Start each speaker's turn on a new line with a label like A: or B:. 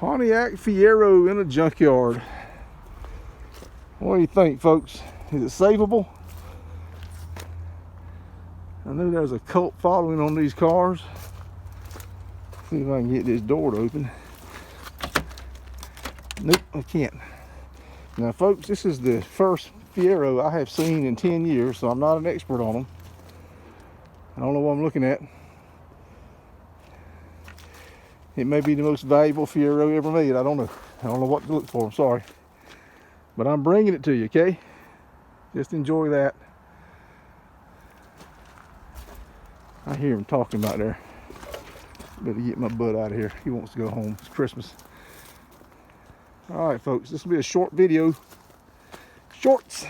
A: Pontiac Fiero in a junkyard. What do you think, folks? Is it savable? I know there's a cult following on these cars. See if I can get this door to open. Nope, I can't. Now, folks, this is the first Fiero I have seen in 10 years, so I'm not an expert on them. I don't know what I'm looking at. It may be the most valuable Fiero ever made. I don't know. I don't know what to look for. I'm sorry. But I'm bringing it to you, okay? Just enjoy that. I hear him talking about there. Better get my butt out of here. He wants to go home. It's Christmas. All right, folks. This will be a short video. Shorts.